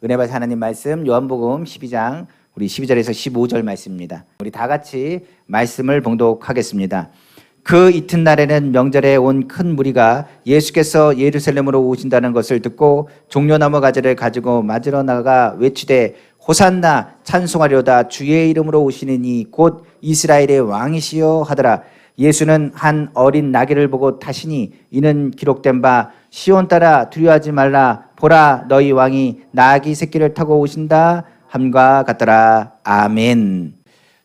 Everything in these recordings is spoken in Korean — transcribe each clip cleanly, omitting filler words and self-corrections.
은혜 받으신 하나님 말씀 요한복음 12장 우리 12절에서 15절 말씀입니다. 우리 다 같이 말씀을 봉독하겠습니다. 그 이튿날에는 명절에 온 큰 무리가 예수께서 예루살렘으로 오신다는 것을 듣고 종려나무 가지를 가지고 맞으러 나가 외치되 호산나 찬송하려다 주의 이름으로 오시는 이 곧 이스라엘의 왕이시여 하더라. 예수는 한 어린 나귀를 보고 타시니 이는 기록된 바 시온 따라 두려워하지 말라 보라 너희 왕이 나귀 새끼를 타고 오신다 함과 같더라. 아멘.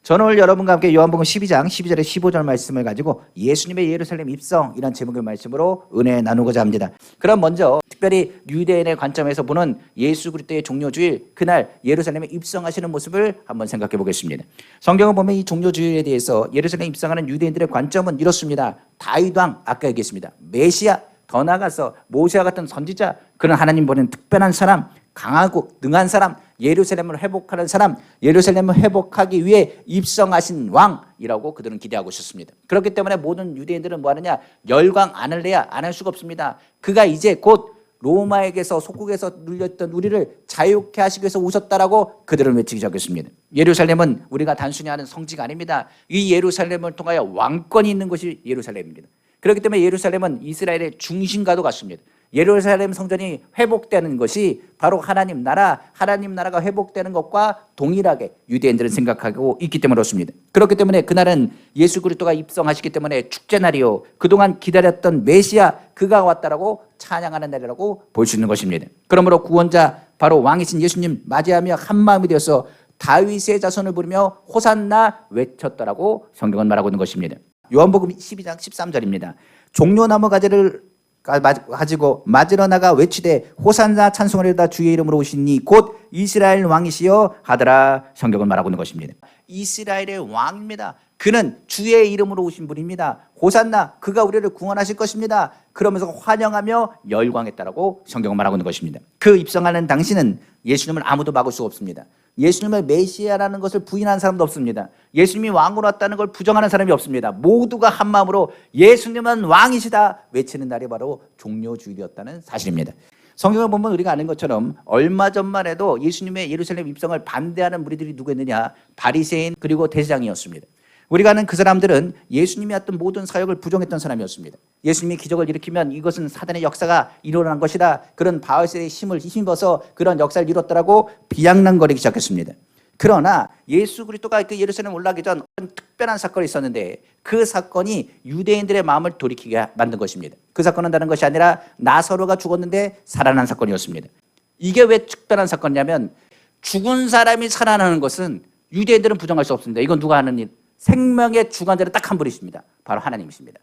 저는 오늘 여러분과 함께 요한복음 12장 12절에 15절 말씀을 가지고 예수님의 예루살렘 입성 이란 제목의 말씀으로 은혜 나누고자 합니다. 그럼 먼저 특별히 유대인의 관점에서 보는 예수 그리스도의 종료주일 그날 예루살렘에 입성하시는 모습을 한번 생각해 보겠습니다. 성경을 보면 이 종료주일에 대해서 예루살렘에 입성하는 유대인들의 관점은 이렇습니다. 다윗 왕 아까 얘기했습니다. 메시아 더 나아가서 모세와 같은 선지자 그런 하나님 보낸 특별한 사람 강하고 능한 사람 예루살렘을 회복하는 사람 예루살렘을 회복하기 위해 입성하신 왕이라고 그들은 기대하고 있었습니다. 그렇기 때문에 모든 유대인들은 뭐하느냐 열광 안 할래야 안 할 수가 없습니다. 그가 이제 곧 로마에게서 속국에서 눌렸던 우리를 자유케 하시기 위해서 오셨다라고 그들은 외치기 시작했습니다. 예루살렘은 우리가 단순히 하는 성지가 아닙니다. 이 예루살렘을 통하여 왕권이 있는 것이 예루살렘입니다. 그렇기 때문에 예루살렘은 이스라엘의 중심과도 같습니다. 예루살렘 성전이 회복되는 것이 바로 하나님 나라가 회복되는 것과 동일하게 유대인들은 생각하고 있기 때문에 그렇습니다. 그렇기 때문에 그날은 예수 그리스도가 입성하시기 때문에 축제날이요 그동안 기다렸던 메시아 그가 왔다라고 찬양하는 날이라고 볼 수 있는 것입니다. 그러므로 구원자 바로 왕이신 예수님 맞이하며 한 마음이 되어서 다윗의 자손을 부르며 호산나 외쳤다라고 성경은 말하고 있는 것입니다. 요한복음 12장 13절입니다. 종려나무 가지를 가지고 맞으러 나가 외치되 호산나 찬송하려다 주의 이름으로 오시니 곧 이스라엘 왕이시여 하더라. 성경은 말하고 있는 것입니다. 이스라엘의 왕입니다. 그는 주의 이름으로 오신 분입니다. 호산나 그가 우리를 구원하실 것입니다. 그러면서 환영하며 열광했다라고 성경은 말하고 있는 것입니다. 그 입성하는 당시는 예수님을 아무도 막을 수가 없습니다. 예수님을 메시아라는 것을 부인하는 사람도 없습니다. 예수님이 왕으로 왔다는 걸 부정하는 사람이 없습니다. 모두가 한 마음으로 예수님은 왕이시다 외치는 날이 바로 종료주일이었다는 사실입니다. 성경을 보면 우리가 아는 것처럼 얼마 전만 해도 예수님의 예루살렘 입성을 반대하는 무리들이 누구였느냐 바리새인 그리고 대제사장이었습니다. 우리가 아는 그 사람들은 예수님이 했던 모든 사역을 부정했던 사람이었습니다. 예수님이 기적을 일으키면 이것은 사단의 역사가 일어난 것이다. 그런 바알세의 힘을 힘입어서 그런 역사를 이뤘다라고 비양난거리기 시작했습니다. 그러나 예수 그리스도가 그 예루살렘 올라가기 전 특별한 사건이 있었는데 그 사건이 유대인들의 마음을 돌이키게 만든 것입니다. 그 사건은 다른 것이 아니라 나사로가 죽었는데 살아난 사건이었습니다. 이게 왜 특별한 사건이냐면 죽은 사람이 살아나는 것은 유대인들은 부정할 수 없습니다. 이건 누가 하는 일? 생명의 주관자는 딱 한 분이십니다. 바로 하나님이십니다.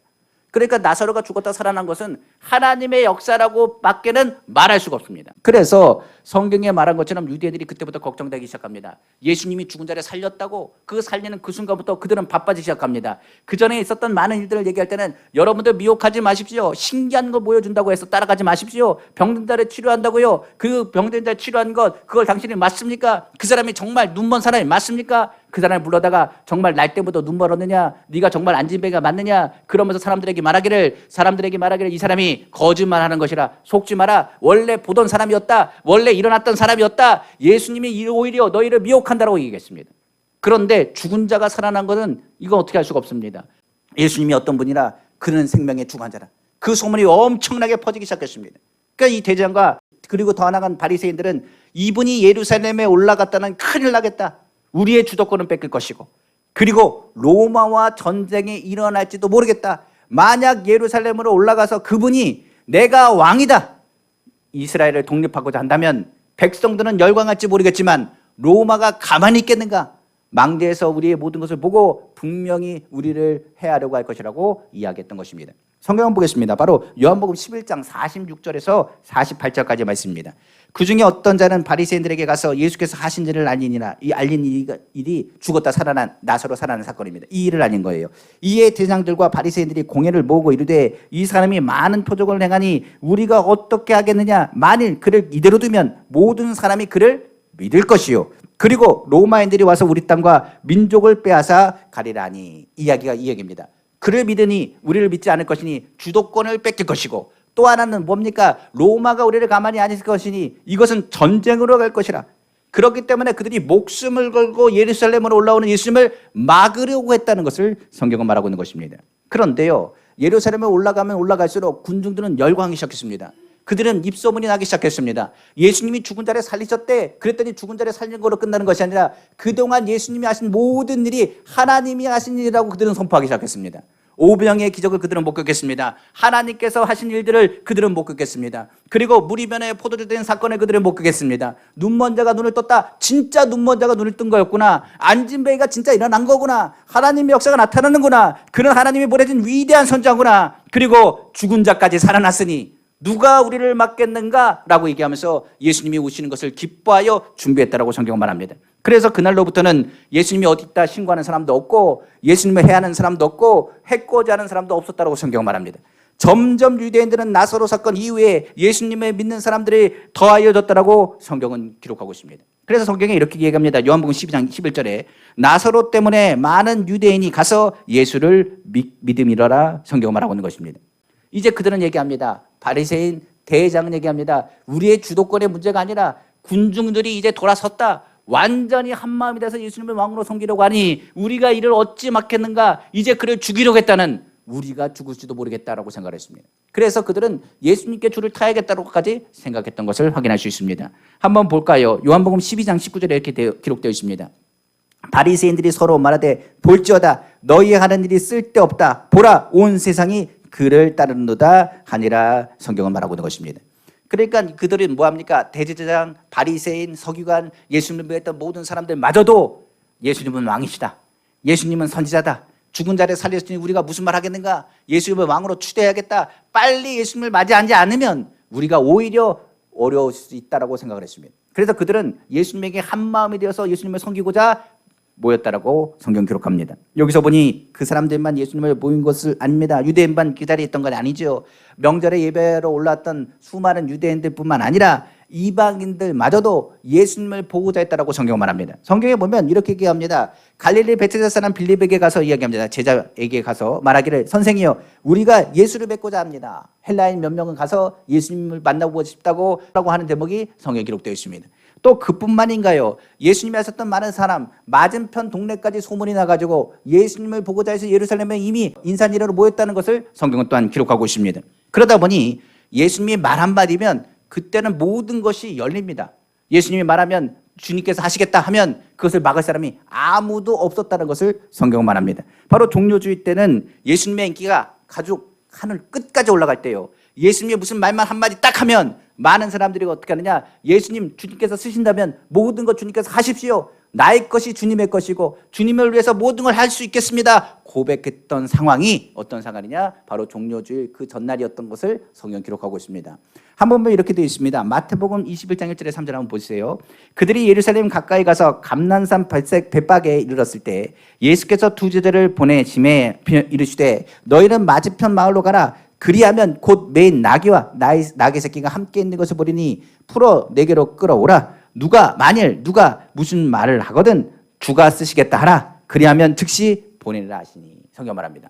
그러니까 나사로가 죽었다 살아난 것은 하나님의 역사라고 밖에는 말할 수가 없습니다. 그래서 성경에 말한 것처럼 유대인들이 그때부터 걱정되기 시작합니다. 예수님이 죽은 자를 살렸다고 그 살리는 그 순간부터 그들은 바빠지기 시작합니다. 그 전에 있었던 많은 일들을 얘기할 때는 여러분들 미혹하지 마십시오. 신기한 거 보여준다고 해서 따라가지 마십시오. 병든 자를 치료한다고요. 그 병든 자를 치료한 것 그걸 당신이 맞습니까? 그 사람이 정말 눈먼 사람이 맞습니까? 그 사람을 불러다가 정말 날 때부터 눈 멀었느냐? 네가 정말 안진뱅이가 맞느냐? 그러면서 사람들에게 말하기를 이 사람이 거짓말하는 것이라 속지 마라. 원래 보던 사람이었다. 원래 일어났던 사람이었다. 예수님이 오히려 너희를 미혹한다라고 얘기했습니다. 그런데 죽은 자가 살아난 것은 이건 어떻게 할 수가 없습니다. 예수님이 어떤 분이라 그는 생명의 주관자라. 그 소문이 엄청나게 퍼지기 시작했습니다. 그러니까 이 대장과 그리고 더 나아간 바리새인들은 이분이 예루살렘에 올라갔다는 큰일 나겠다. 우리의 주도권은 뺏길 것이고 그리고 로마와 전쟁이 일어날지도 모르겠다. 만약 예루살렘으로 올라가서 그분이 내가 왕이다. 이스라엘을 독립하고자 한다면 백성들은 열광할지 모르겠지만 로마가 가만히 있겠는가? 망대에서 우리의 모든 것을 보고 분명히 우리를 해하려고 할 것이라고 이야기했던 것입니다. 성경을 보겠습니다. 바로 요한복음 11장 46절에서 48절까지 말씀입니다. 그 중에 어떤 자는 바리새인들에게 가서 예수께서 하신 일을 알린 일이 죽었다 살아난 나사로 살아난 사건입니다. 이 일을 알린 거예요. 이에 대장들과 바리새인들이 공회를 모으고 이르되 이 사람이 많은 표적을 행하니 우리가 어떻게 하겠느냐? 만일 그를 이대로 두면 모든 사람이 그를 믿을 것이요. 그리고 로마인들이 와서 우리 땅과 민족을 빼앗아 가리라니. 이야기가 이 얘기입니다. 그를 믿으니 우리를 믿지 않을 것이니 주도권을 뺏길 것이고 또 하나는 뭡니까? 로마가 우리를 가만히 안 있을 것이니 이것은 전쟁으로 갈 것이라. 그렇기 때문에 그들이 목숨을 걸고 예루살렘으로 올라오는 예수님을 막으려고 했다는 것을 성경은 말하고 있는 것입니다. 그런데요, 예루살렘에 올라가면 올라갈수록 군중들은 열광하기 시작했습니다. 그들은 입소문이 나기 시작했습니다. 예수님이 죽은 자를 살리셨대. 그랬더니 죽은 자를 살린 거로 끝나는 것이 아니라 그동안 예수님이 하신 모든 일이 하나님이 하신 일이라고 그들은 선포하기 시작했습니다. 오병의 기적을 그들은 목격했습니다. 하나님께서 하신 일들을 그들은 목격했습니다. 그리고 무리변에 포도주 된 사건을 그들은 목격했습니다. 눈먼 자가 눈을 떴다. 진짜 눈먼 자가 눈을 뜬 거였구나. 안진뱅이가 진짜 일어난 거구나. 하나님의 역사가 나타나는구나. 그는 하나님이 보내준 위대한 선자구나. 그리고 죽은 자까지 살아났으니 누가 우리를 막겠는가? 라고 얘기하면서 예수님이 오시는 것을 기뻐하여 준비했다라고 성경은 말합니다. 그래서 그날로부터는 예수님이 어디 있다 신고하는 사람도 없고 예수님을 해하는 사람도 없고 해코지 하는 사람도 없었다라고 성경은 말합니다. 점점 유대인들은 나사로 사건 이후에 예수님을 믿는 사람들이 더하여졌다라고 성경은 기록하고 있습니다. 그래서 성경에 이렇게 얘기합니다. 요한복음 12장 11절에 나사로 때문에 많은 유대인이 가서 예수를 믿음이라라 성경은 말하고 있는 것입니다. 이제 그들은 얘기합니다. 바리새인 대장은 얘기합니다. 우리의 주도권의 문제가 아니라 군중들이 이제 돌아섰다. 완전히 한마음이 돼서 예수님을 왕으로 섬기려고 하니 우리가 이를 어찌 막겠는가. 이제 그를 죽이려고 했다는 우리가 죽을지도 모르겠다라고 생각을 했습니다. 그래서 그들은 예수님께 줄을 타야겠다고까지 생각했던 것을 확인할 수 있습니다. 한번 볼까요? 요한복음 12장 19절에 이렇게 기록되어 있습니다. 바리새인들이 서로 말하되 볼지어다 너희 하는 일이 쓸데없다. 보라 온 세상이 그를 따르는도다 하니라 성경은 말하고 있는 것입니다. 그러니까 그들은 뭐합니까? 대제사장, 바리새인, 서기관, 예수님을 믿었던 모든 사람들마저도 예수님은 왕이시다. 예수님은 선지자다. 죽은 자를 살렸으니 우리가 무슨 말 하겠는가? 예수님을 왕으로 추대해야겠다. 빨리 예수님을 맞이하지 않으면 우리가 오히려 어려울 수 있다라고 생각을 했습니다. 그래서 그들은 예수님에게 한 마음이 되어서 예수님을 섬기고자 모였다라고 성경 기록합니다. 여기서 보니 그 사람들만 예수님을 모인 것을 아닙니다. 유대인만 그 자리에 있던 건 아니죠. 명절에 예배로 올랐던 수많은 유대인들뿐만 아니라 이방인들마저도 예수님을 보고자 했다라고 성경은 말합니다. 성경에 보면 이렇게 얘기합니다. 갈릴리 베데스다 사람 빌립에게 가서 이야기합니다. 제자에게 가서 말하기를 선생이여 우리가 예수를 뵙고자 합니다. 헬라인 몇 명은 가서 예수님을 만나고 싶다고 하는 대목이 성경에 기록되어 있습니다. 또 그뿐만인가요? 예수님이 하셨던 많은 사람 맞은편 동네까지 소문이 나가지고 예수님을 보고자 해서 예루살렘에 이미 인산이라로 모였다는 것을 성경은 또한 기록하고 있습니다. 그러다 보니 예수님이 말 한마디면 그때는 모든 것이 열립니다. 예수님이 말하면 주님께서 하시겠다 하면 그것을 막을 사람이 아무도 없었다는 것을 성경은 말합니다. 바로 종료주의 때는 예수님의 인기가 가죽 하늘 끝까지 올라갈 때요. 예수님이 무슨 말만 한마디 딱 하면 많은 사람들이 어떻게 하느냐, 예수님 주님께서 쓰신다면 모든 것 주님께서 하십시오. 나의 것이 주님의 것이고 주님을 위해서 모든 걸 할 수 있겠습니다. 고백했던 상황이 어떤 상황이냐, 바로 종료주일 그 전날이었던 것을 성경 기록하고 있습니다. 한번 보면 이렇게 되어 있습니다. 마태복음 21장 1절에 3절 한번 보세요. 그들이 예루살렘 가까이 가서 감난산 벳박에 이르렀을 때 예수께서 두 제자를 보내심에 이르시되 너희는 맞은편 마을로 가라. 그리하면 곧 매인 나귀와 나귀 새끼가 함께 있는 것을 보리니 풀어 내게로 끌어오라. 만일 누가 무슨 말을 하거든 주가 쓰시겠다 하라. 그리하면 즉시 보내라 하시니 성경 말합니다.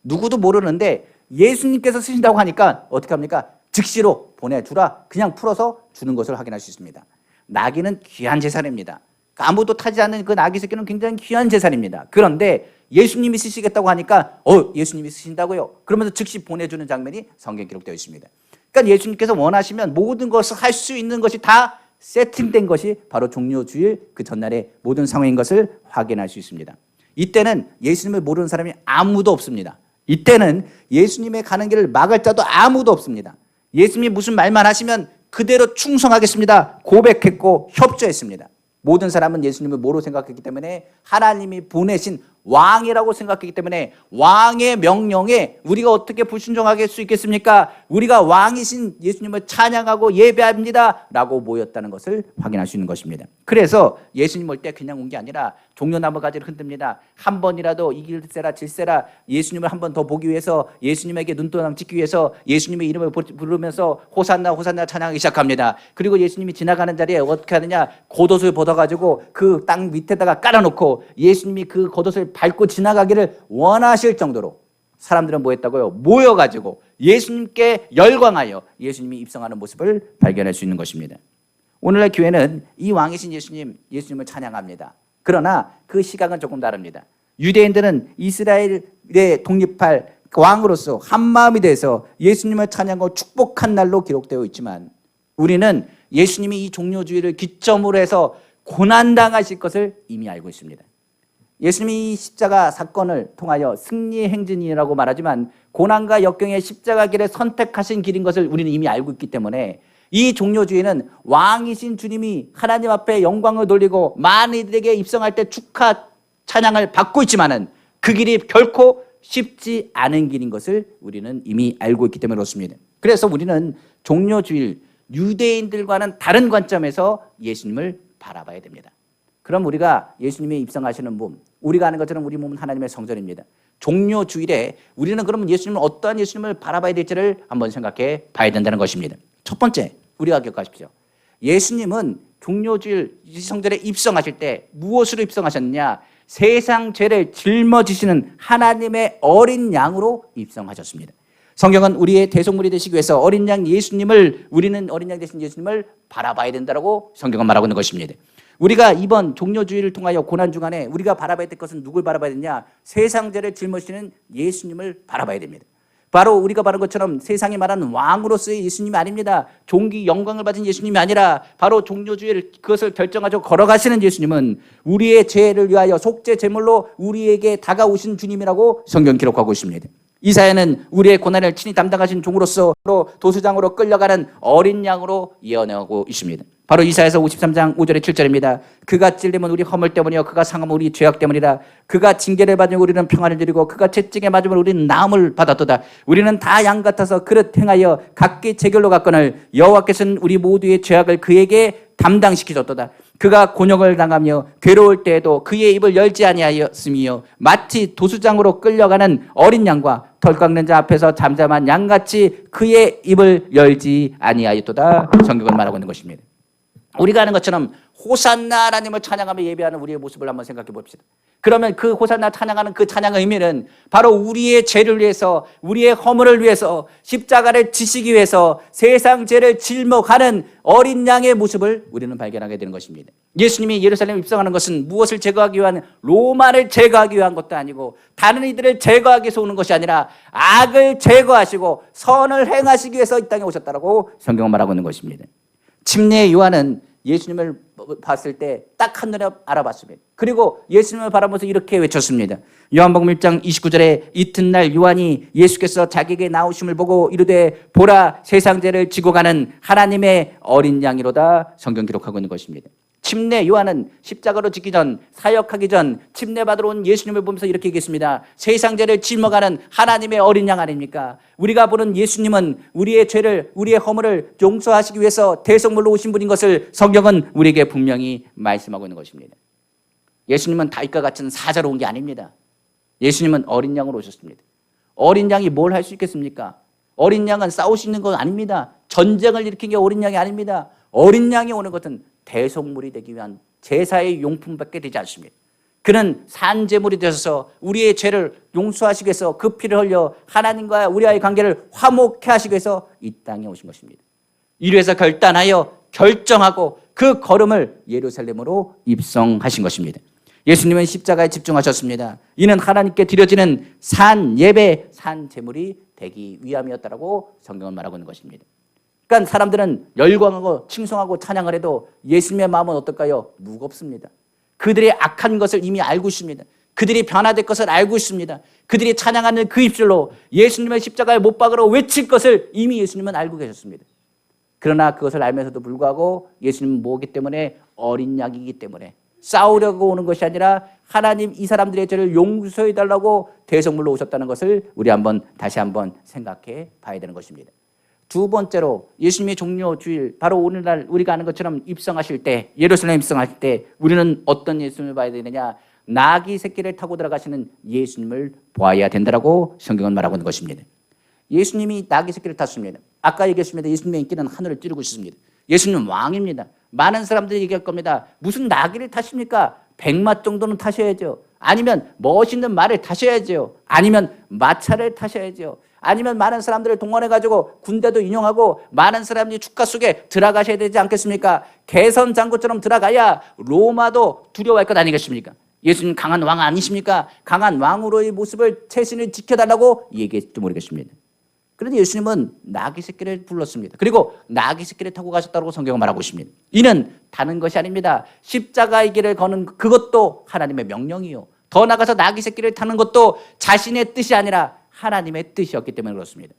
누구도 모르는데 예수님께서 쓰신다고 하니까 어떻게 합니까? 즉시로 보내주라. 그냥 풀어서 주는 것을 확인할 수 있습니다. 나귀는 귀한 재산입니다. 아무도 타지 않는 그 나귀 새끼는 굉장히 귀한 재산입니다. 그런데 예수님이 쓰시겠다고 하니까 예수님이 쓰신다고요? 그러면서 즉시 보내주는 장면이 성경에 기록되어 있습니다. 그러니까 예수님께서 원하시면 모든 것을 할 수 있는 것이 다 세팅된 것이 바로 종료주일 그 전날의 모든 상황인 것을 확인할 수 있습니다. 이때는 예수님을 모르는 사람이 아무도 없습니다. 이때는 예수님의 가는 길을 막을 자도 아무도 없습니다. 예수님이 무슨 말만 하시면 그대로 충성하겠습니다. 고백했고 협조했습니다. 모든 사람은 예수님을 뭐로 생각했기 때문에 하나님이 보내신 왕이라고 생각했기 때문에 왕의 명령에 우리가 어떻게 불순종할 수 있겠습니까? 우리가 왕이신 예수님을 찬양하고 예배합니다 라고 모였다는 것을 확인할 수 있는 것입니다. 그래서 예수님 올 때 그냥 온 게 아니라 종려나무 가지를 흔듭니다. 한 번이라도 이길세라 질세라 예수님을 한 번 더 보기 위해서, 예수님에게 눈도장 찍기 위해서 예수님의 이름을 부르면서 호산나 호산나 찬양하기 시작합니다. 그리고 예수님이 지나가는 자리에 어떻게 하느냐, 겉옷을 벗어가지고 그 땅 밑에다가 깔아놓고 예수님이 그 겉옷을 밟고 지나가기를 원하실 정도로 사람들은 뭐 했다고요? 모여가지고 예수님께 열광하여 예수님이 입성하는 모습을 발견할 수 있는 것입니다. 오늘날 교회는 이 왕이신 예수님을 찬양합니다. 그러나 그 시각은 조금 다릅니다. 유대인들은 이스라엘에 독립할 왕으로서 한마음이 돼서 예수님을 찬양하고 축복한 날로 기록되어 있지만, 우리는 예수님이 이 종료주의를 기점으로 해서 고난당하실 것을 이미 알고 있습니다. 예수님이 이 십자가 사건을 통하여 승리의 행진이라고 말하지만, 고난과 역경의 십자가 길을 선택하신 길인 것을 우리는 이미 알고 있기 때문에, 이 종료주의는 왕이신 주님이 하나님 앞에 영광을 돌리고 많은 이들에게 입성할 때 축하 찬양을 받고 있지만은, 그 길이 결코 쉽지 않은 길인 것을 우리는 이미 알고 있기 때문에 그렇습니다. 그래서 우리는 종료주일 유대인들과는 다른 관점에서 예수님을 바라봐야 됩니다. 그럼 우리가 예수님이 입성하시는 몸, 우리가 아는 것처럼 우리 몸은 하나님의 성전입니다. 종료주일에 우리는 그러면 예수님을, 어떠한 예수님을 바라봐야 될지를 한번 생각해 봐야 된다는 것입니다. 첫 번째, 우리가 기억하십시오. 예수님은 종료주일 성전에 입성하실 때 무엇으로 입성하셨느냐? 세상 죄를 짊어지시는 하나님의 어린 양으로 입성하셨습니다. 성경은 우리의 대속물이 되시기 위해서 어린 양 예수님을, 우리는 어린 양 되신 예수님을 바라봐야 된다고 성경은 말하고 있는 것입니다. 우리가 이번 종료주의를 통하여 고난 중간에 우리가 바라봐야 될 것은 누굴 바라봐야 되냐? 세상 죄를 짊어지시는 예수님을 바라봐야 됩니다. 바로 우리가 말한 것처럼 세상이 말하는 왕으로서의 예수님이 아닙니다. 종기 영광을 받은 예수님이 아니라, 바로 종료주의를 그것을 결정하고 걸어가시는 예수님은 우리의 죄를 위하여 속죄 제물로 우리에게 다가오신 주님이라고 성경 기록하고 있습니다. 이사야는 우리의 고난을 친히 담당하신 종으로서 도수장으로 끌려가는 어린 양으로 예언하고 있습니다. 바로 이사야서 53장 5절에 7절입니다. 그가 찔림은 우리 허물 때문이요 그가 상함은 우리 죄악 때문이라. 그가 징계를 받으며 우리는 평안을 누리고 그가 채찍에 맞으면 우리는 나음을 받았도다. 우리는 다 양 같아서 그릇 행하여 각기 제 길로 갔거늘 여호와께서는 우리 모두의 죄악을 그에게 담당시키셨도다. 그가 곤욕을 당하며 괴로울 때에도 그의 입을 열지 아니하였으며 마치 도수장으로 끌려가는 어린 양과 털 깎는 자 앞에서 잠잠한 양같이 그의 입을 열지 아니하였도다. 성경은 말하고 있는 것입니다. 우리가 아는 것처럼 호산나 하나님을 찬양하며 예배하는 우리의 모습을 한번 생각해 봅시다. 그러면 그 호산나 찬양하는 그 찬양의 의미는 바로 우리의 죄를 위해서, 우리의 허물을 위해서 십자가를 지시기 위해서 세상 죄를 짊어가는 어린 양의 모습을 우리는 발견하게 되는 것입니다. 예수님이 예루살렘에 입성하는 것은 무엇을 제거하기 위한, 로마를 제거하기 위한 것도 아니고 다른 이들을 제거하기 위해서 오는 것이 아니라 악을 제거하시고 선을 행하시기 위해서 이 땅에 오셨다라고 성경은 말하고 있는 것입니다. 침례 요한은 예수님을 봤을 때 딱 한눈에 알아봤습니다. 그리고 예수님을 바라보면서 이렇게 외쳤습니다. 요한복음 1장 29절에 이튿날 요한이 예수께서 자기에게 나오심을 보고 이르되 보라 세상 죄를 지고 가는 하나님의 어린 양이로다. 성경 기록하고 있는 것입니다. 침례 요한은 십자가로 지기 전, 사역하기 전 침례 받으러 온 예수님을 보면서 이렇게 얘기했습니다. 세상 죄를 짊어가는 하나님의 어린 양 아닙니까? 우리가 보는 예수님은 우리의 죄를, 우리의 허물을 용서하시기 위해서 대속물로 오신 분인 것을 성경은 우리에게 분명히 말씀하고 있는 것입니다. 예수님은 다윗과 같은 사자로 온 게 아닙니다. 예수님은 어린 양으로 오셨습니다. 어린 양이 뭘 할 수 있겠습니까? 어린 양은 싸울 수 있는 건 아닙니다. 전쟁을 일으킨 게 어린 양이 아닙니다. 어린 양이 오는 것은 대속물이 되기 위한 제사의 용품밖에 되지 않습니다. 그는 산제물이 되셔서 우리의 죄를 용서하시기 위해서 그 피를 흘려 하나님과 우리와의 관계를 화목케 하시기 위해서 이 땅에 오신 것입니다. 이래서 결단하여 결정하고 그 걸음을 예루살렘으로 입성하신 것입니다. 예수님은 십자가에 집중하셨습니다. 이는 하나님께 드려지는 산 예배, 산 제물이 되기 위함이었다라고 성경은 말하고 있는 것입니다. 그러니까 사람들은 열광하고 칭송하고 찬양을 해도 예수님의 마음은 어떨까요? 무겁습니다. 그들의 악한 것을 이미 알고 있습니다. 그들이 변화될 것을 알고 있습니다. 그들이 찬양하는 그 입술로 예수님의 십자가에 못 박으러 외칠 것을 이미 예수님은 알고 계셨습니다. 그러나 그것을 알면서도 불구하고 예수님은 뭐기 때문에? 어린 양이기 때문에 싸우려고 오는 것이 아니라 하나님 이 사람들의 죄를 용서해달라고 대속물로 오셨다는 것을 우리 다시 한번 생각해 봐야 되는 것입니다. 두 번째로 예수님의 종료주일, 바로 오늘날 우리가 아는 것처럼 입성하실 때, 예루살렘 입성하실 때 우리는 어떤 예수님을 봐야 되느냐? 나귀 새끼를 타고 들어가시는 예수님을 보아야 된다라고 성경은 말하고 있는 것입니다. 예수님이 나귀 새끼를 탔습니다. 아까 얘기했습니다. 예수님의 인기는 하늘을 찌르고 있습니다. 예수님은 왕입니다. 많은 사람들이 얘기할 겁니다. 무슨 나귀를 타십니까? 백마 정도는 타셔야죠. 아니면 멋있는 말을 타셔야죠. 아니면 마차를 타셔야죠. 아니면 많은 사람들을 동원해가지고 군대도 인용하고 많은 사람들이 축가 속에 들어가셔야 되지 않겠습니까? 개선 장군처럼 들어가야 로마도 두려워할 것 아니겠습니까? 예수님 강한 왕 아니십니까? 강한 왕으로의 모습을 최신을 지켜달라고 얘기했을지 모르겠습니다. 그런데 예수님은 나귀 새끼를 불렀습니다. 그리고 나귀 새끼를 타고 가셨다고 성경은 말하고 있습니다. 이는 다른 것이 아닙니다. 십자가의 길을 거는 그것도 하나님의 명령이요. 더 나아가서 나귀 새끼를 타는 것도 자신의 뜻이 아니라 하나님의 뜻이었기 때문에 그렇습니다.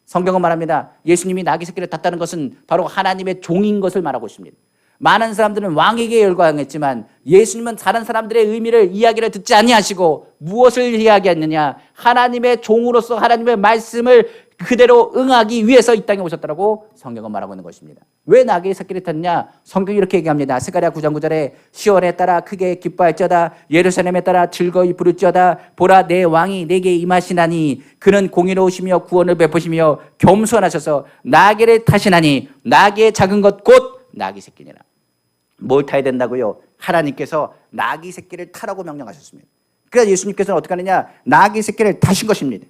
성경은 말합니다. 예수님이 나귀 새끼를 탔다는 것은 바로 하나님의 종인 것을 말하고 있습니다. 많은 사람들은 왕에게 열광했지만 예수님은 다른 사람들의 의미를 이야기를 듣지 아니하시고 무엇을 이야기했느냐? 하나님의 종으로서 하나님의 말씀을 그대로 응하기 위해서 이 땅에 오셨다고 성경은 말하고 있는 것입니다. 왜 나귀의 새끼를 탔냐? 성경이 이렇게 얘기합니다. 스가랴 9장 9절에 시온에 따라 크게 기뻐할지어다 예루살렘에 따라 즐거이 부를지어다 보라 내 왕이 내게 임하시나니 그는 공의로우시며 구원을 베푸시며 겸손하셔서 나귀를 타시나니 나귀의 작은 것 곧 나귀 새끼니라. 뭘 타야 된다고요? 하나님께서 나귀 새끼를 타라고 명령하셨습니다. 그래서 예수님께서는 어떻게 하느냐? 나귀 새끼를 타신 것입니다.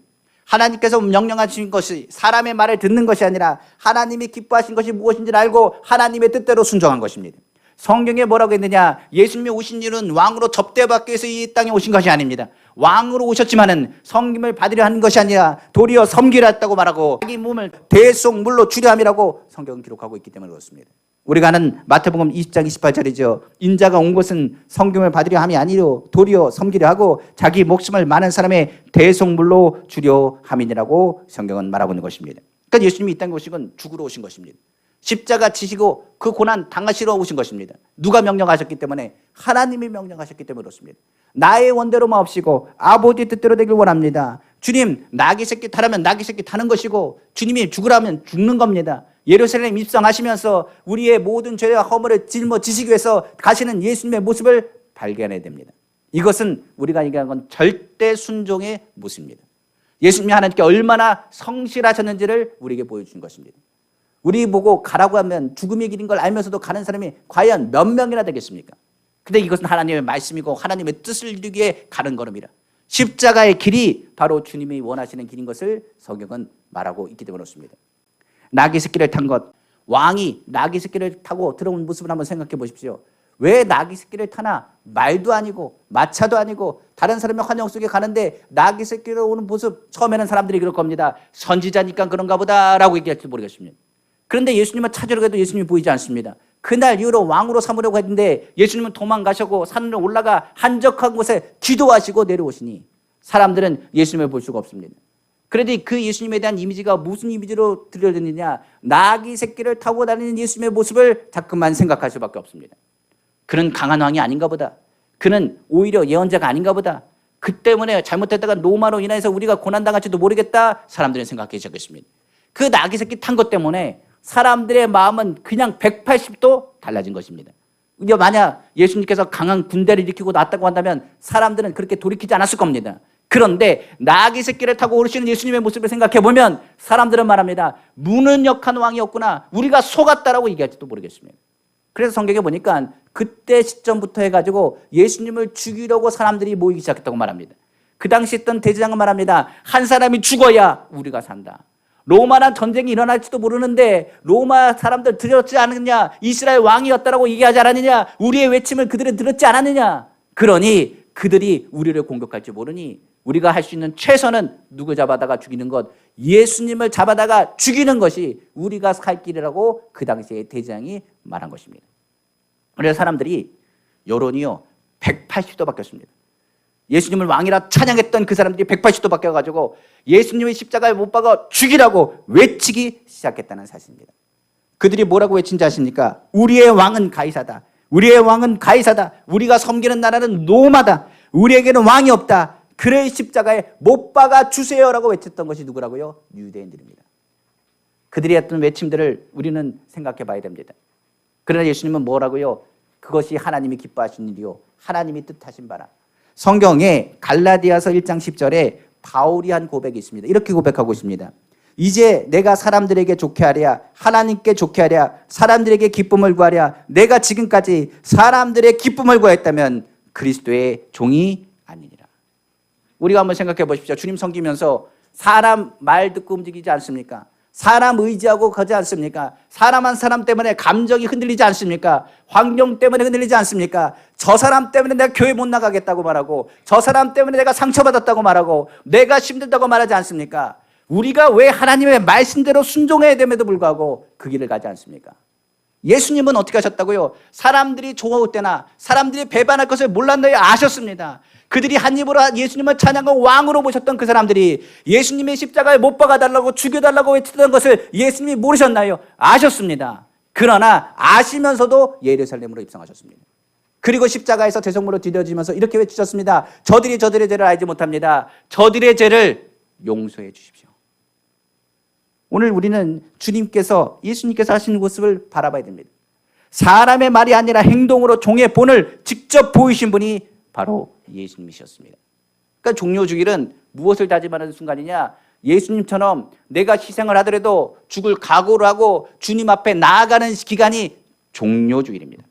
하나님께서 명령하신 것이 사람의 말을 듣는 것이 아니라 하나님이 기뻐하신 것이 무엇인지를 알고 하나님의 뜻대로 순종한 것입니다. 성경에 뭐라고 했느냐? 예수님이 오신 이유는 왕으로 접대받기 위해서 이 땅에 오신 것이 아닙니다. 왕으로 오셨지만은 섬김을 받으려 하는 것이 아니라 도리어 섬기려 했다고 말하고 자기 몸을 대속물로 주려 함이라고 성경은 기록하고 있기 때문에 그렇습니다. 우리가 아는 마태복음 20장 28절이죠. 인자가 온 것은 섬김을 받으려 함이 아니요 도리어 섬기려 하고 자기 목숨을 많은 사람의 대속물로 주려 함이니라고 성경은 말하고 있는 것입니다. 그러니까 예수님이 이 땅에 오신 건 죽으러 오신 것입니다. 십자가 지시고 그 고난 당하시러 오신 것입니다. 누가 명령하셨기 때문에? 하나님이 명령하셨기 때문에 그렇습니다. 나의 원대로만 없이고 아버지 뜻대로 되길 원합니다. 주님 나귀 새끼 타라면 나귀 새끼 타는 것이고 주님이 죽으라면 죽는 겁니다. 예루살렘 입성하시면서 우리의 모든 죄와 허물을 짊어지시기 위해서 가시는 예수님의 모습을 발견해야 됩니다. 이것은 우리가 얘기하는 건 절대 순종의 모습입니다. 예수님이 하나님께 얼마나 성실하셨는지를 우리에게 보여준 것입니다. 우리 보고 가라고 하면 죽음의 길인 걸 알면서도 가는 사람이 과연 몇 명이나 되겠습니까? 근데 이것은 하나님의 말씀이고 하나님의 뜻을 이루기 위해 가는 걸음이라. 십자가의 길이 바로 주님이 원하시는 길인 것을 성경은 말하고 있기 때문에 그렇습니다. 나귀 새끼를 탄 것, 왕이 나귀 새끼를 타고 들어온 모습을 한번 생각해 보십시오. 왜 나귀 새끼를 타나? 말도 아니고 마차도 아니고 다른 사람의 환영 속에 가는데 나귀 새끼로 오는 모습, 처음에는 사람들이 그럴 겁니다. 선지자니까 그런가 보다라고 얘기할지 모르겠습니다. 그런데 예수님을 찾으려고 해도 예수님이 보이지 않습니다. 그날 이후로 왕으로 삼으려고 했는데 예수님은 도망가시고 산으로 올라가 한적한 곳에 기도하시고 내려오시니 사람들은 예수님을 볼 수가 없습니다. 그런데 그 예수님에 대한 이미지가 무슨 이미지로 들려지느냐? 나귀 새끼를 타고 다니는 예수님의 모습을 자꾸만 생각할 수밖에 없습니다. 그는 강한 왕이 아닌가 보다. 그는 오히려 예언자가 아닌가 보다. 그 때문에 잘못했다가 로마로 인해서 우리가 고난당할지도 모르겠다. 사람들은 생각하기 시작했습니다. 그 나귀 새끼 탄 것 때문에 사람들의 마음은 그냥 180도 달라진 것입니다. 만약 예수님께서 강한 군대를 일으키고 났다고 한다면 사람들은 그렇게 돌이키지 않았을 겁니다. 그런데 나귀 새끼를 타고 오르시는 예수님의 모습을 생각해 보면 사람들은 말합니다. 무능력한 왕이었구나. 우리가 속았다라고 얘기할지도 모르겠습니다. 그래서 성경에 보니까 그때 시점부터 해가지고 예수님을 죽이려고 사람들이 모이기 시작했다고 말합니다. 그 당시 있던 대제사장은 말합니다. 한 사람이 죽어야 우리가 산다. 로마랑 전쟁이 일어날지도 모르는데 로마 사람들 들었지 않느냐? 이스라엘 왕이었다라고 얘기하지 않았느냐? 우리의 외침을 그들은 들었지 않았느냐? 그러니 그들이 우리를 공격할지 모르니 우리가 할 수 있는 최선은 누구 잡아다가 죽이는 것, 예수님을 잡아다가 죽이는 것이 우리가 살 길이라고 그 당시에 대제사장이 말한 것입니다. 그래서 사람들이 여론이요 180도 바뀌었습니다. 예수님을 왕이라 찬양했던 그 사람들이 180도 바뀌어가지고 예수님의 십자가에 못 박아 죽이라고 외치기 시작했다는 사실입니다. 그들이 뭐라고 외친지 아십니까? 우리의 왕은 가이사다. 우리의 왕은 가이사다. 우리가 섬기는 나라는 로마다. 우리에게는 왕이 없다. 그의 십자가에 못 박아 주세요라고 외쳤던 것이 누구라고요? 유대인들입니다. 그들이 했던 외침들을 우리는 생각해 봐야 됩니다. 그러나 예수님은 뭐라고요? 그것이 하나님이 기뻐하신 일이요 하나님이 뜻하신 바라. 성경에 갈라디아서 1장 10절에 바울이 한 고백이 있습니다. 이렇게 고백하고 있습니다. 이제 내가 사람들에게 좋게 하랴 하나님께 좋게 하랴 사람들에게 기쁨을 구하랴 내가 지금까지 사람들의 기쁨을 구했다면 그리스도의 종이 아니니라. 우리가 한번 생각해 보십시오. 주님 섬기면서 사람 말 듣고 움직이지 않습니까? 사람 의지하고 가지 않습니까? 사람 한 사람 때문에 감정이 흔들리지 않습니까? 환경 때문에 흔들리지 않습니까? 저 사람 때문에 내가 교회 못 나가겠다고 말하고, 저 사람 때문에 내가 상처받았다고 말하고, 내가 힘들다고 말하지 않습니까? 우리가 왜 하나님의 말씀대로 순종해야 됨에도 불구하고 그 길을 가지 않습니까? 예수님은 어떻게 하셨다고요? 사람들이 좋아할 때나 사람들이 배반할 것을 몰랐나요? 아셨습니다. 그들이 한 입으로 예수님을 찬양하고 왕으로 모셨던 그 사람들이 예수님의 십자가에 못 박아달라고 죽여달라고 외치던 것을 예수님이 모르셨나요? 아셨습니다. 그러나 아시면서도 예루살렘으로 입성하셨습니다. 그리고 십자가에서 대성물로 뒤려지면서 이렇게 외치셨습니다. 저들이 저들의 죄를 알지 못합니다. 저들의 죄를 용서해 주십시오. 오늘 우리는 주님께서, 예수님께서 하시는 모습을 바라봐야 됩니다. 사람의 말이 아니라 행동으로 종의 본을 직접 보이신 분이 바로 예수님이셨습니다. 그러니까 종료주일은 무엇을 다짐하는 순간이냐? 예수님처럼 내가 희생을 하더라도 죽을 각오를 하고 주님 앞에 나아가는 기간이 종료주일입니다.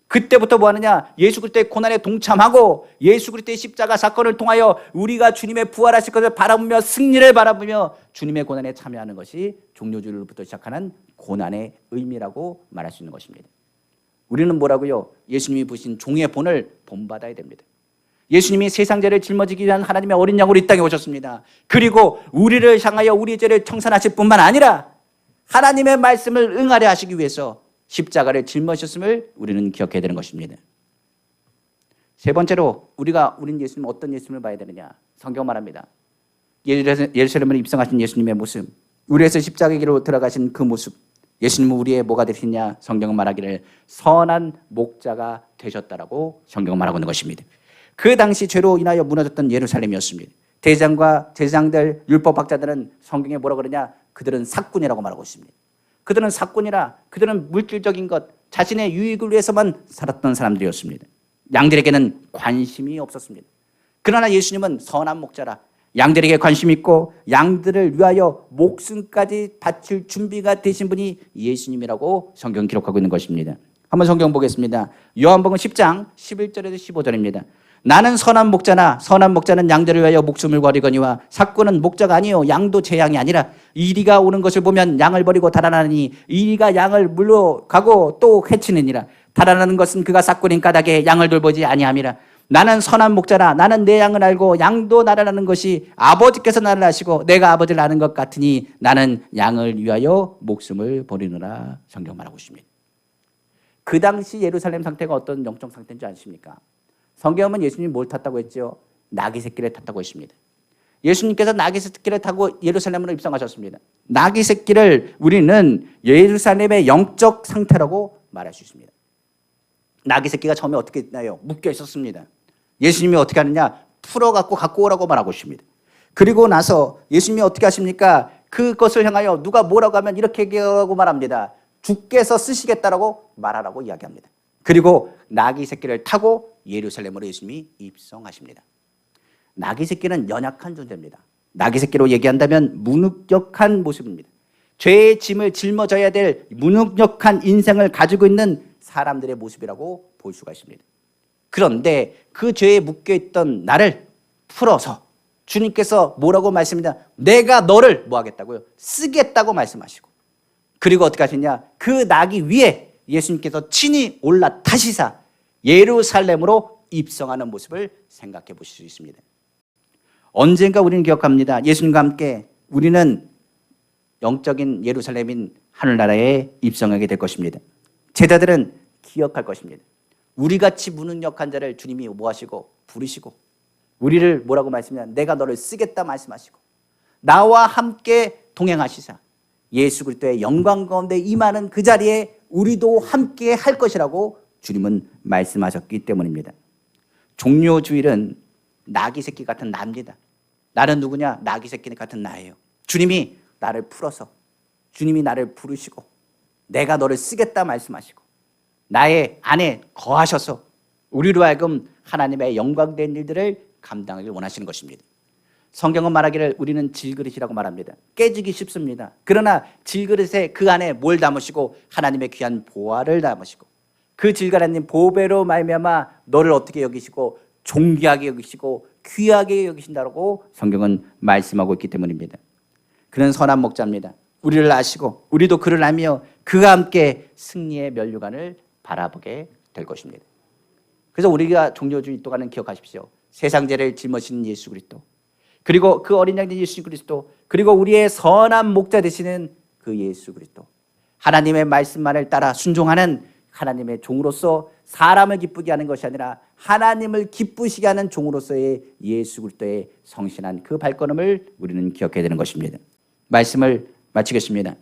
그때부터 뭐 하느냐? 예수 그리스도의 고난에 동참하고 예수 그리스도의 십자가 사건을 통하여 우리가 주님의 부활하실 것을 바라보며 승리를 바라보며 주님의 고난에 참여하는 것이 종료주일부터 시작하는 고난의 의미라고 말할 수 있는 것입니다. 우리는 뭐라고요? 예수님이 부신 종의 본을 본받아야 됩니다. 예수님이 세상 죄를 짊어지기 위한 하나님의 어린 양으로 이 땅에 오셨습니다. 그리고 우리를 향하여 우리 죄를 청산하실 뿐만 아니라 하나님의 말씀을 응하려 하시기 위해서 십자가를 짊어지셨음을 우리는 기억해야 되는 것입니다. 세 번째로 우린 예수님 어떤 예수님을 봐야 되느냐? 성경 말합니다. 예루살렘을 입성하신 예수님의 모습, 우리에서 십자가의 길로 들어가신 그 모습, 예수님은 우리의 뭐가 되시냐? 성경은 말하기를 선한 목자가 되셨다라고 성경은 말하고 있는 것입니다. 그 당시 죄로 인하여 무너졌던 예루살렘이었습니다. 대장과 제사장들, 율법학자들은 성경에 뭐라 그러냐? 그들은 사꾼이라고 말하고 있습니다. 그들은 사꾼이라, 그들은 물질적인 것, 자신의 유익을 위해서만 살았던 사람들이었습니다. 양들에게는 관심이 없었습니다. 그러나 예수님은 선한 목자라, 양들에게 관심 있고 양들을 위하여 목숨까지 바칠 준비가 되신 분이 예수님이라고 성경 기록하고 있는 것입니다. 한번 성경 보겠습니다. 요한복음 10장 11절에서 15절입니다. 나는 선한 목자나 선한 목자는 양들을 위하여 목숨을 버리거니와 사꾼은 목자가 아니요 양도 제 양이 아니라 이리가 오는 것을 보면 양을 버리고 달아나니 이리가 양을 물러가고 또 해치느니라. 달아나는 것은 그가 사꾼인 까닭에 양을 돌보지 아니함이라. 나는 선한 목자라, 나는 내 양을 알고 양도 나를 아는 것이 아버지께서 나를 아시고 내가 아버지를 아는 것 같으니 나는 양을 위하여 목숨을 버리노라. 성경 말하고 있습니다. 그 당시 예루살렘 상태가 어떤 영적 상태인지 아십니까? 성경은 예수님이 뭘 탔다고 했죠? 나귀 새끼를 탔다고 했습니다. 예수님께서 나귀 새끼를 타고 예루살렘으로 입성하셨습니다. 나귀 새끼를 우리는 예루살렘의 영적 상태라고 말할 수 있습니다. 나귀 새끼가 처음에 어떻게 했나요? 묶여 있었습니다. 예수님이 어떻게 하느냐? 풀어갖고 갖고 오라고 말하고 있습니다. 그리고 나서 예수님이 어떻게 하십니까? 그것을 향하여 누가 뭐라고 하면 이렇게 얘기하고 말합니다. 주께서 쓰시겠다라고 말하라고 이야기합니다. 그리고 나귀 새끼를 타고 예루살렘으로 예수님이 입성하십니다. 나귀 새끼는 연약한 존재입니다. 나귀 새끼로 얘기한다면 무능력한 모습입니다. 죄의 짐을 짊어져야 될 무능력한 인생을 가지고 있는 사람들의 모습이라고 볼 수가 있습니다. 그런데 그 죄에 묶여있던 나를 풀어서 주님께서 뭐라고 말씀합니다. 내가 너를 뭐 하겠다고요? 쓰겠다고 말씀하시고, 그리고 어떻게 하시냐? 그 나귀 위에 예수님께서 친히 올라타시사 예루살렘으로 입성하는 모습을 생각해 보실 수 있습니다. 언젠가 우리는 기억합니다. 예수님과 함께 우리는 영적인 예루살렘인 하늘나라에 입성하게 될 것입니다. 제자들은 기억할 것입니다. 우리같이 무능력한 자를 주님이 모아시고 부르시고 우리를 뭐라고 말씀하냐? 내가 너를 쓰겠다 말씀하시고 나와 함께 동행하시사 예수 그리스도의 영광 가운데 임하는 그 자리에 우리도 함께 할 것이라고 주님은 말씀하셨기 때문입니다. 종료주일은 나귀 새끼 같은 나입니다. 나는 누구냐? 나귀 새끼 같은 나예요. 주님이 나를 풀어서 주님이 나를 부르시고 내가 너를 쓰겠다 말씀하시고 나의 안에 거하셔서 우리로 하여금 하나님의 영광된 일들을 감당하길 원하시는 것입니다. 성경은 말하기를 우리는 질그릇이라고 말합니다. 깨지기 쉽습니다. 그러나 질그릇에 그 안에 뭘 담으시고 하나님의 귀한 보화를 담으시고 그 질그릇님 보배로 말미암아 너를 어떻게 여기시고 존귀하게 여기시고 귀하게 여기신다고 성경은 말씀하고 있기 때문입니다. 그는 선한 목자입니다. 우리를 아시고 우리도 그를 알며 그와 함께 승리의 면류관을 바라보게 될 것입니다. 그래서 우리가 종려주의 또한은 기억하십시오. 세상 죄를 짊어지는 예수 그리스도, 그리고 그 어린 양된 예수 그리스도, 그리고 우리의 선한 목자 되시는 그 예수 그리스도, 하나님의 말씀만을 따라 순종하는 하나님의 종으로서 사람을 기쁘게 하는 것이 아니라 하나님을 기쁘시게 하는 종으로서의 예수 그리스도의 성실한 그 발걸음을 우리는 기억해야 되는 것입니다. 말씀을 마치겠습니다.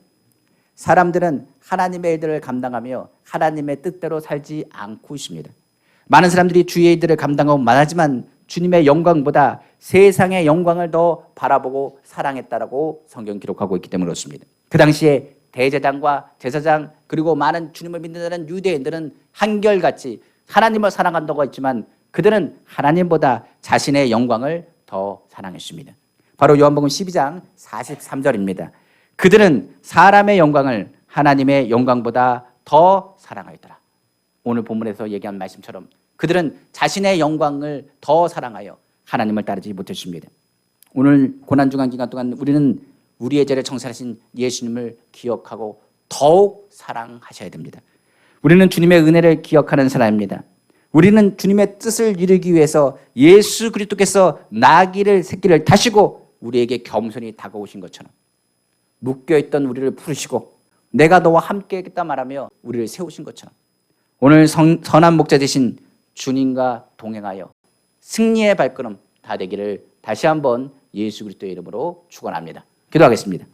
사람들은 하나님의 일들을 감당하며 하나님의 뜻대로 살지 않고 있습니다. 많은 사람들이 주의 일들을 감당하고 말하지만 주님의 영광보다 세상의 영광을 더 바라보고 사랑했다라고 성경 기록하고 있기 때문에 그렇습니다. 그 당시에 대제사장과 제사장 그리고 많은 주님을 믿는 유대인들은 한결같이 하나님을 사랑한다고 했지만 그들은 하나님보다 자신의 영광을 더 사랑했습니다. 바로 요한복음 12장 43절입니다. 그들은 사람의 영광을 하나님의 영광보다 더 사랑하였더라. 오늘 본문에서 얘기한 말씀처럼 그들은 자신의 영광을 더 사랑하여 하나님을 따르지 못했습니다. 오늘 고난중간 기간 동안 우리는 우리의 죄를 청산하신 예수님을 기억하고 더욱 사랑하셔야 됩니다. 우리는 주님의 은혜를 기억하는 사람입니다. 우리는 주님의 뜻을 이루기 위해서 예수 그리스도께서 나귀를 새끼를 다시고 우리에게 겸손히 다가오신 것처럼 묶여있던 우리를 부르시고 내가 너와 함께 하겠다 말하며 우리를 세우신 것처럼 오늘 선한 목자 되신 주님과 동행하여 승리의 발걸음 다 되기를 다시 한번 예수 그리스도의 이름으로 축원합니다. 기도하겠습니다.